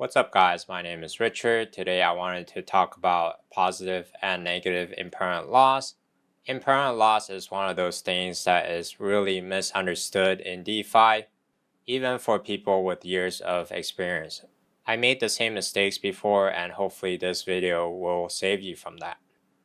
What's up guys, my name is Richard. Today I wanted to talk about positive and negative impermanent loss. Impermanent loss is one of those things that is really misunderstood in DeFi, even for people with years of experience. I made the same mistakes before and hopefully this video will save you from that.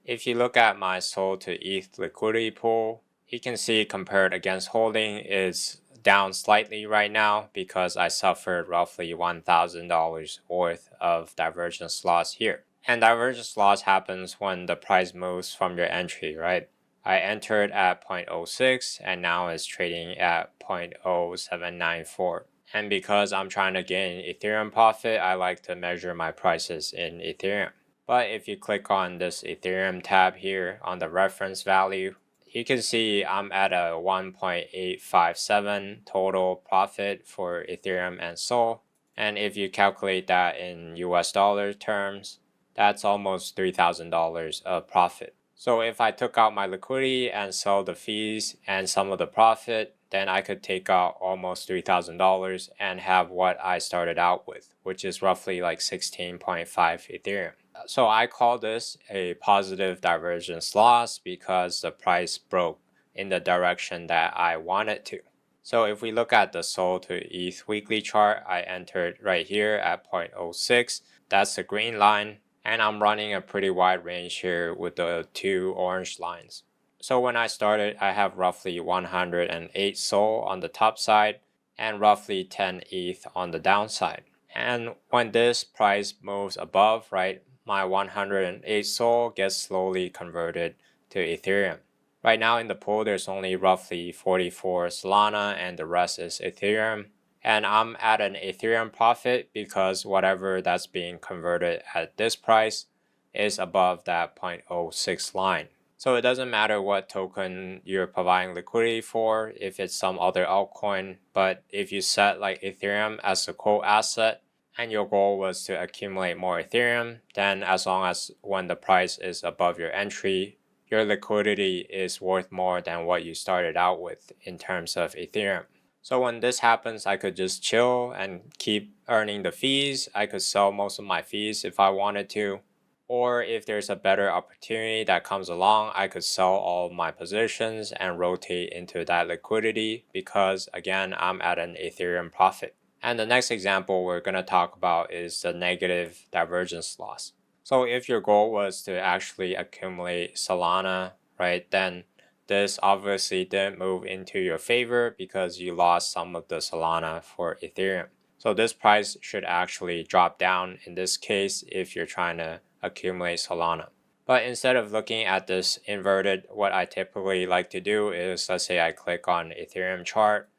If you look at my SOL to ETH liquidity pool, you can see compared against holding is down slightly right now because I suffered roughly $1,000 worth of divergence loss here. And divergence loss happens when the price moves from your entry, right? I entered at 0.06 and now it's trading at 0.0794. And because I'm trying to gain Ethereum profit, I like to measure my prices in Ethereum. But if you click on this Ethereum tab here on the reference value, you can see I'm at a 1.857 total profit for Ethereum and SOL. And if you calculate that in US dollar terms, that's almost $3,000 of profit. So if I took out my liquidity and sell the fees and some of the profit, then I could take out almost $3,000 and have what I started out with, which is roughly like 16.5 Ethereum. So I call this a positive divergence loss because the price broke in the direction that I wanted to. So if we look at the SOL to ETH weekly chart, I entered right here at 0.06. That's the green line. And I'm running a pretty wide range here with the two orange lines. So when I started, I have roughly 108 SOL on the top side and roughly 10 ETH on the downside. And when this price moves above, right, my 108 SOL gets slowly converted to Ethereum. Right now in the pool, there's only roughly 44 Solana and the rest is Ethereum. And I'm at an Ethereum profit because whatever that's being converted at this price is above that 0.06 line. So it doesn't matter what token you're providing liquidity for, if it's some other altcoin, but if you set like Ethereum as a quote asset, and your goal was to accumulate more Ethereum, then as long as when the price is above your entry, your liquidity is worth more than what you started out with in terms of Ethereum. So when this happens, I could just chill and keep earning the fees. I could sell most of my fees if I wanted to. Or if there's a better opportunity that comes along, I could sell all of my positions and rotate into that liquidity because again, I'm at an Ethereum profit. And the next example we're going to talk about is the negative divergence loss. So if your goal was to actually accumulate Solana, right, then this obviously didn't move into your favor because you lost some of the Solana for Ethereum. So this price should actually drop down in this case if you're trying to accumulate Solana. But instead of looking at this inverted, what I typically like to do is, let's say I click on Ethereum chart,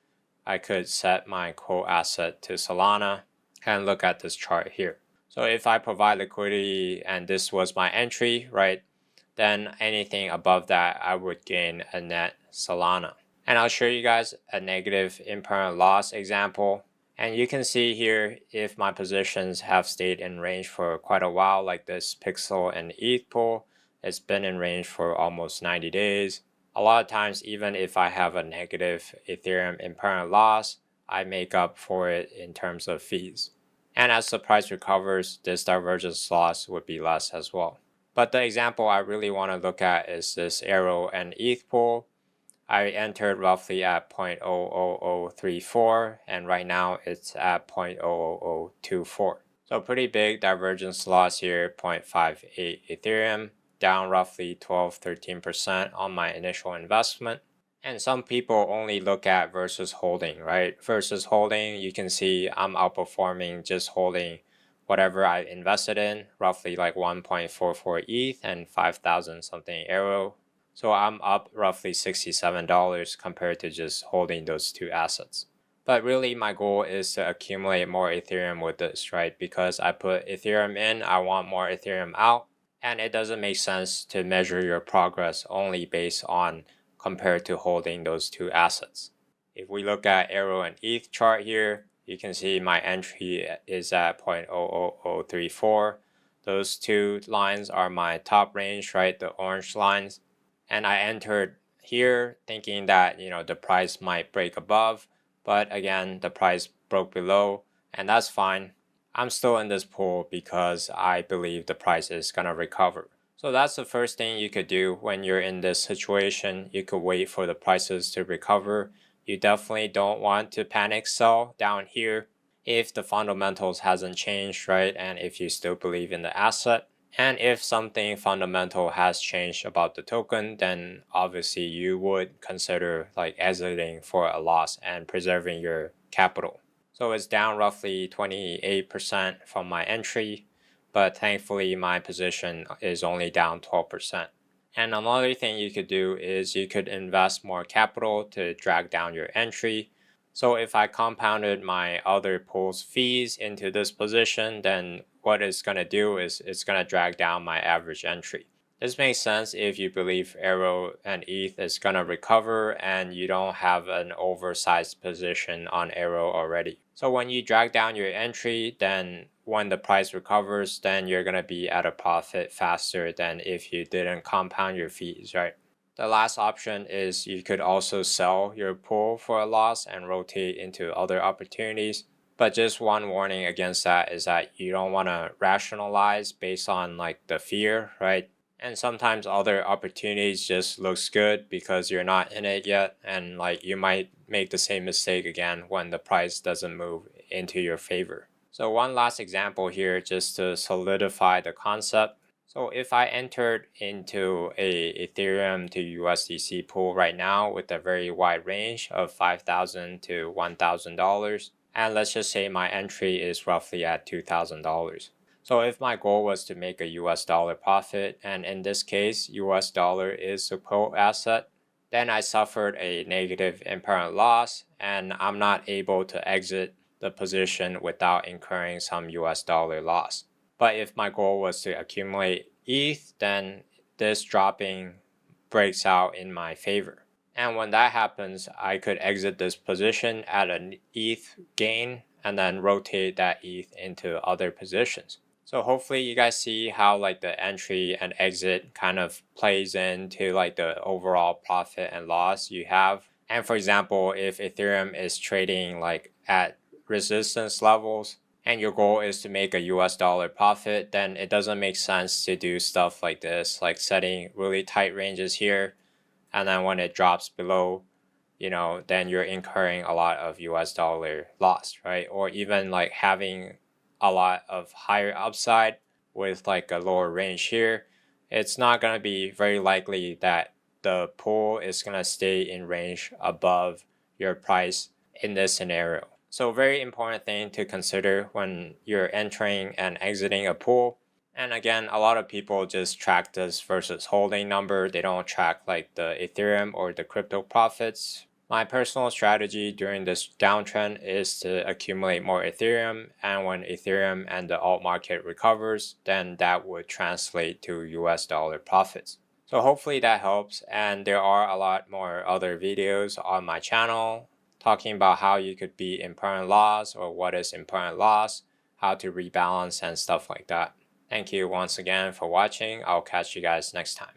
I could set my quote asset to Solana and look at this chart here. So if I provide liquidity and this was my entry, right, then anything above that I would gain a net Solana. And I'll show you guys a negative impermanent loss example. And you can see here if my positions have stayed in range for quite a while, like this Pixel and ETH pool, it's been in range for almost 90 days. A lot of times, even if I have a negative Ethereum impermanent loss, I make up for it in terms of fees. And as the price recovers, this divergence loss would be less as well. But the example I really want to look at is this Arrow and ETH pool. I entered roughly at 0.00034 and right now it's at 0.00024. So pretty big divergence loss here, 0.58 Ethereum, down roughly 12-13% on my initial investment. And some people only look at versus holding, right? Versus holding, you can see I'm outperforming just holding whatever I invested in, roughly like 1.44 ETH and 5,000 something Arrow. So I'm up roughly $67 compared to just holding those two assets. But really my goal is to accumulate more Ethereum with this, right? Because I put Ethereum in, I want more Ethereum out. And it doesn't make sense to measure your progress only based on compared to holding those two assets. If we look at Arrow and ETH chart here, you can see my entry is at 0.00034. Those two lines are my top range, right? The orange lines. And I entered here thinking that, the price might break above, but again, the price broke below, and that's fine. I'm still in this pool because I believe the price is gonna recover. So that's the first thing you could do when you're in this situation. You could wait for the prices to recover. You definitely don't want to panic sell down here if the fundamentals hasn't changed, right? And if you still believe in the asset. And if something fundamental has changed about the token, then obviously you would consider like exiting for a loss and preserving your capital. So it's down roughly 28% from my entry, but thankfully my position is only down 12%. And another thing you could do is you could invest more capital to drag down your entry. So if I compounded my other pool's fees into this position, then what it's going to do is it's going to drag down my average entry. This makes sense if you believe Arrow and ETH is going to recover and you don't have an oversized position on Arrow already. So when you drag down your entry, then when the price recovers, then you're going to be at a profit faster than if you didn't compound your fees, right? The last option is you could also sell your pool for a loss and rotate into other opportunities. But just one warning against that is that you don't want to rationalize based on like the fear, right? And sometimes other opportunities just looks good because you're not in it yet, and like you might make the same mistake again when the price doesn't move into your favor. So one last example here just to solidify the concept. So if I entered into a Ethereum to USDC pool right now with a very wide range of $5,000 to $1,000, and let's just say my entry is roughly at $2,000. So if my goal was to make a US dollar profit, and in this case, US dollar is the pool asset, then I suffered a negative impermanent loss and I'm not able to exit the position without incurring some US dollar loss. But if my goal was to accumulate ETH, then this dropping breaks out in my favor. And when that happens, I could exit this position at an ETH gain and then rotate that ETH into other positions. So hopefully you guys see how like the entry and exit kind of plays into like the overall profit and loss you have. And for example, if Ethereum is trading like at resistance levels and your goal is to make a US dollar profit, then it doesn't make sense to do stuff like this, like setting really tight ranges here. And then when it drops below, then you're incurring a lot of US dollar loss, right? Or even like having a lot of higher upside with like a lower range here, it's not going to be very likely that the pool is going to stay in range above your price in this scenario. So very important thing to consider when you're entering and exiting a pool. And again, a lot of people just track this versus holding number. They don't track like the Ethereum or the crypto profits. My personal strategy during this downtrend is to accumulate more Ethereum, and when Ethereum and the alt market recovers, then that would translate to US dollar profits. So hopefully that helps, and there are a lot more other videos on my channel talking about how you could beat impermanent loss or what is impermanent loss, how to rebalance and stuff like that. Thank you once again for watching. I'll catch you guys next time.